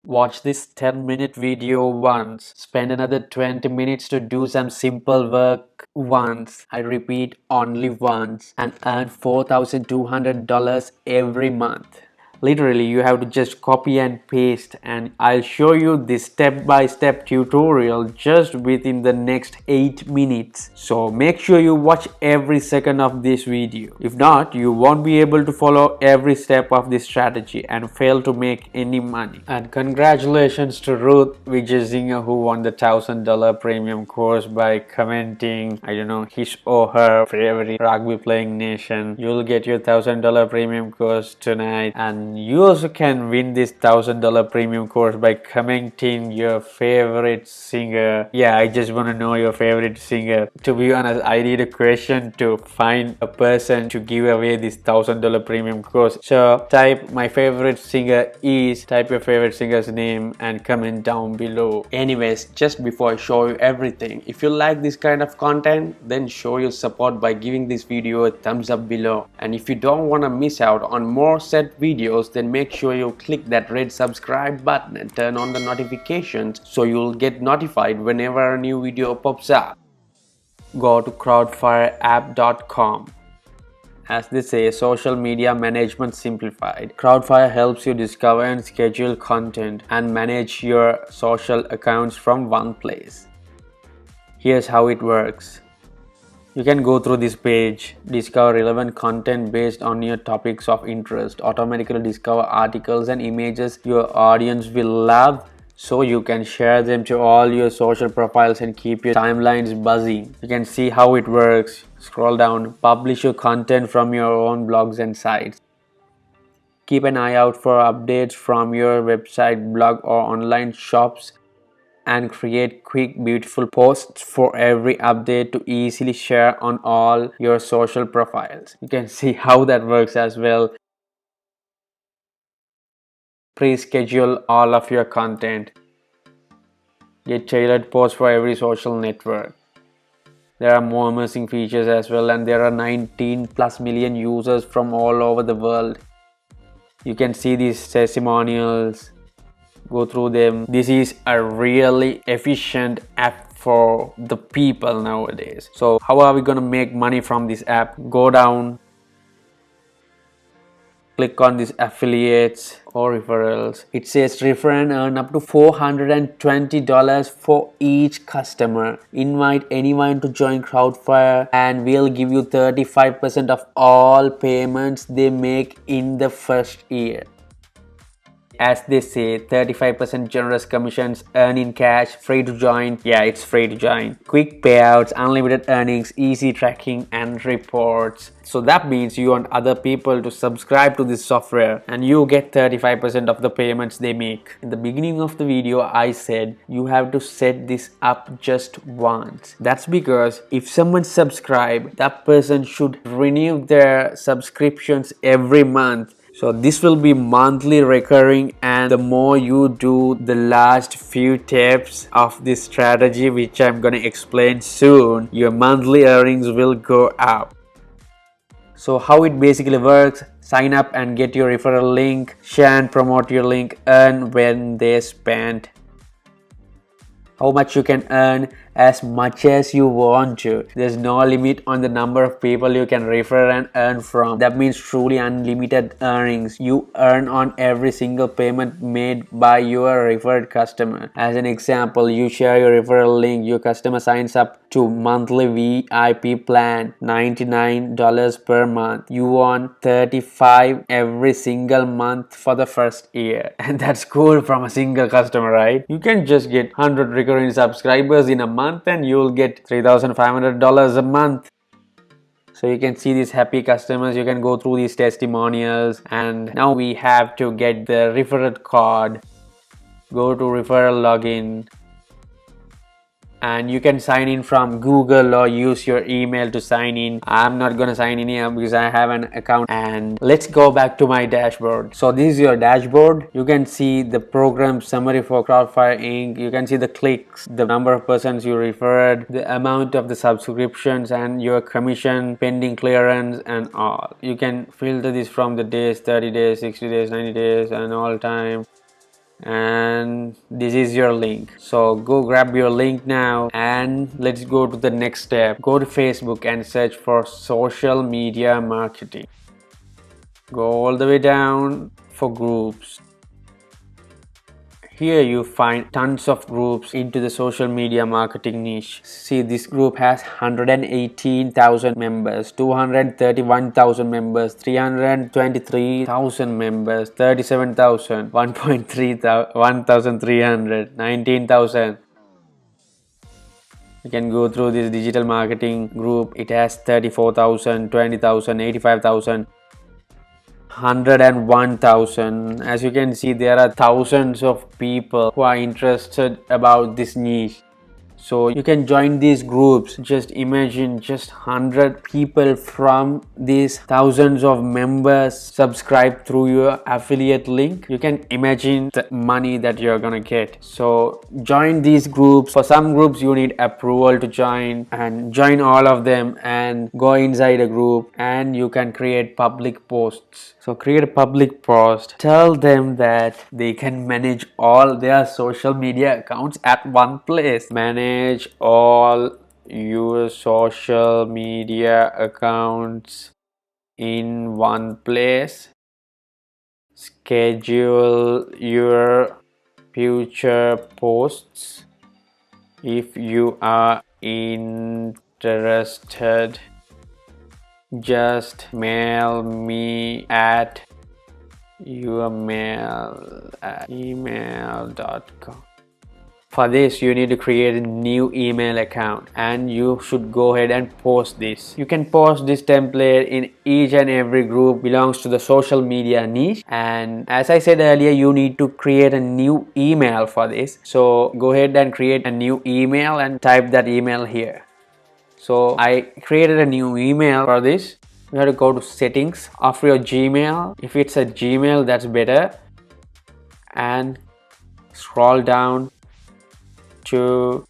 Watch this 10-minute video once. Spend another 20 minutes to do some simple work once. I repeat, only once. And earn $4,200 every month. Literally, you have to just copy and paste, and I'll show you this step-by-step tutorial just within the next 8 minutes. So make sure you watch every second of this video. If not, you won't be able to follow every step of this strategy and fail to make any money. And congratulations to Ruth Wijesinghe, who won the $1,000 premium course by commenting, I don't know, his or her favorite rugby playing nation. You'll get your $1,000 premium course tonight, and you also can win this $1,000 premium course by commenting your favorite singer. Yeah, I just want to know your favorite singer. To be honest, I need a question to find a person to give away this $1,000 premium course. So type my favorite singer is, type your favorite singer's name and comment down below. Anyways, just before I show you everything, if you like this kind of content, then show your support by giving this video a thumbs up below. And if you don't want to miss out on more set videos, then make sure you click that red subscribe button and turn on the notifications so you'll get notified whenever a new video pops up. Go to crowdfireapp.com. As they say, social media management simplified. Crowdfire helps you discover and schedule content and manage your social accounts from one place. Here's how it works. You can go through this page, discover relevant content based on your topics of interest, automatically discover articles and images your audience will love, so you can share them to all your social profiles and keep your timelines buzzing. You can see how it works. Scroll down, publish your content from your own blogs and sites. Keep an eye out for updates from your website, blog or online shops, and create quick, beautiful posts for every update to easily share on all your social profiles. You can see how that works as well. Pre-schedule all of your content. Get tailored posts for every social network. There are more amazing features as well, and there are 19+ million users from all over the world. You can see these testimonials. Go through them. This is a really efficient app for the people nowadays. So how are we gonna make money from this app? Go down, click on these affiliates or referrals. It says refer and earn up to $420 for each customer. Invite anyone to join Crowdfire and we'll give you 35% of all payments they make in the first year. As they say, 35% generous commissions, earn in cash, free to join. Yeah, it's free to join. Quick payouts, unlimited earnings, easy tracking and reports. So that means you want other people to subscribe to this software and you get 35% of the payments they make. In the beginning of the video, I said you have to set this up just once. That's because if someone subscribes, that person should renew their subscriptions every month. So this will be monthly recurring, and the more you do the last few tips of this strategy, which I'm gonna explain soon, your monthly earnings will go up. So how it basically works: sign up and get your referral link, share and promote your link, earn when they spend. How much you can earn? As much as you want to. There's no limit on the number of people you can refer and earn from. That means truly unlimited earnings. You earn on every single payment made by your referred customer. As an example, you share your referral link, your customer signs up to monthly VIP plan, $99 per month. You earn $35 every single month for the first year. And that's cool from a single customer, right? You can just get 100 recurring subscribers in a month and you'll get $3,500 a month. So you can see these happy customers. You can go through these testimonials, and now we have to get the referral code. Go to referral login, and you can sign in from Google or use your email to sign in. I'm not gonna sign in here because I have an account. And let's go back to my dashboard. So this is your dashboard. You can see the program summary for Crowdfire Inc. You can see the clicks, the number of persons you referred, the amount of the subscriptions, and your commission, pending clearance, and all. You can filter this from the days, 30 days, 60 days, 90 days, and all time. and this is your link. So go grab your link now, and let's go to the next step. Go to Facebook and search for social media marketing. Go all the way down for groups. Here you find tons of groups into the social media marketing niche. See, this group has 118,000 members, 231,000 members, 323,000 members, 37,000, 1.3, 1,300, 19,000. You can go through this digital marketing group. It has 34,000, 20,000, 85,000. 101,000. As you can see, there are thousands of people who are interested about this niche. So you can join these groups. Just imagine just 100 people from these thousands of members subscribe through your affiliate link. You can imagine the money that you're gonna get. So join these groups. For some groups you need approval to join, and join all of them and go inside a group, and you can create public posts. So create a public post, tell them that they can manage all their social media accounts at one place. Manage all your social media accounts in one place. Schedule your future posts. If you are interested, just mail me at yourmail@gmail.com. For this, you need to create a new email account, and you should go ahead and post this. You can post this template in each and every group belongs to the social media niche. And as I said earlier, you need to create a new email for this. So go ahead and create a new email and type that email here. So I created a new email for this. You have to go to settings of your Gmail. If it's a Gmail, that's better. And scroll down to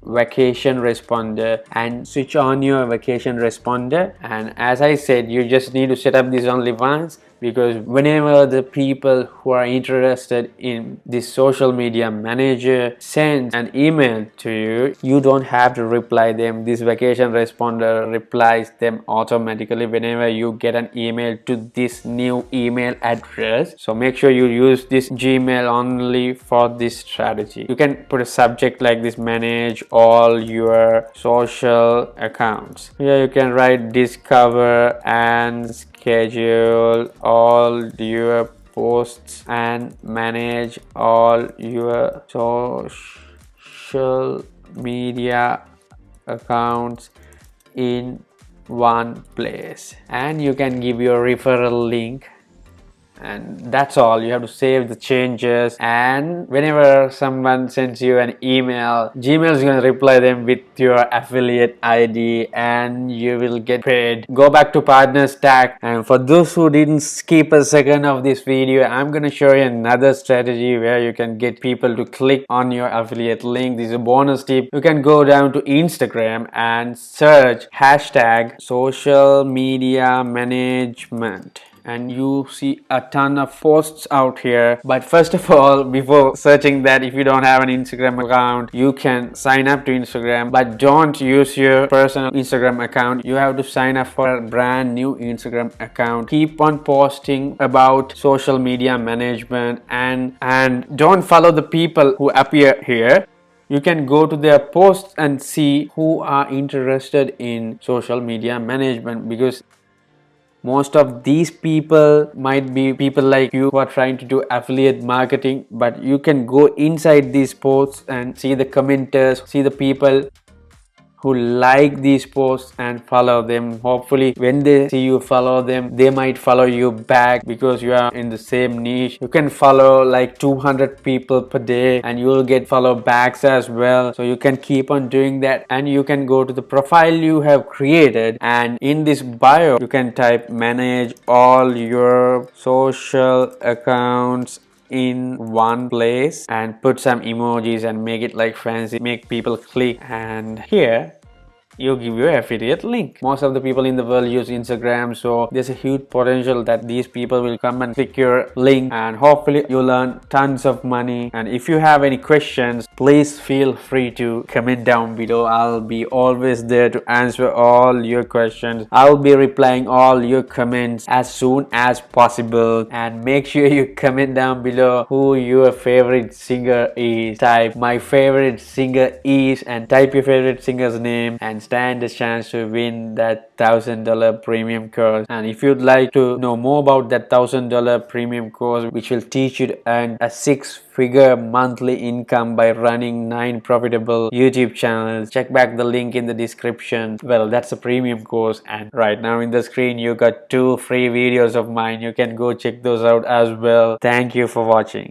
vacation responder and switch on your vacation responder. And as I said, you just need to set up this only once, because whenever the people who are interested in this social media manager send an email to you, you don't have to reply them. This vacation responder replies them automatically whenever you get an email to this new email address. So make sure you use this Gmail only for this strategy. You can put a subject like this: manage all your social accounts. Here you can write discover and schedule all your posts and manage all your social media accounts in one place. And you can give your referral link, and that's all. You have to save the changes, and whenever someone sends you an email, Gmail is going to reply them with your affiliate ID, and you will get paid. Go back to partnerstack, and for those who didn't skip a second of this video, I'm going to show you another strategy where you can get people to click on your affiliate link. This is a bonus tip. You can go down to Instagram and search hashtag social media management, and you see a ton of posts out here. But first of all, before searching that, if you don't have an Instagram account, you can sign up to Instagram, but don't use your personal Instagram account. You have to sign up for a brand new Instagram account. Keep on posting about social media management, and don't follow the people who appear here. You can go to their posts and see who are interested in social media management, because most of these people might be people like you who are trying to do affiliate marketing. But you can go inside these posts and see the commenters, see the people who like these posts and follow them. Hopefully when they see you follow them, they might follow you back because you are in the same niche. You can follow like 200 people per day and you will get follow backs as well. So you can keep on doing that, and you can go to the profile you have created, and in this bio you can type manage all your social accounts in one place, and put some emojis and make it like fancy, make people click. And here you give your affiliate link. Most of the people in the world use Instagram, so there's a huge potential that these people will come and click your link, and hopefully you'll earn tons of money. And if you have any questions, please feel free to comment down below. I'll be always there to answer all your questions. I'll be replying all your comments as soon as possible. And make sure you comment down below who your favorite singer is. Type my favorite singer is and type your favorite singer's name and stand a chance to win that $1,000 premium course. And if you'd like to know more about that $1,000 premium course, which will teach you to earn a 6-figure monthly income by running 9 profitable YouTube channels, check back the link in the description. Well, that's a premium course, and right now in the screen you got 2 free videos of mine. You can go check those out as well. Thank you for watching.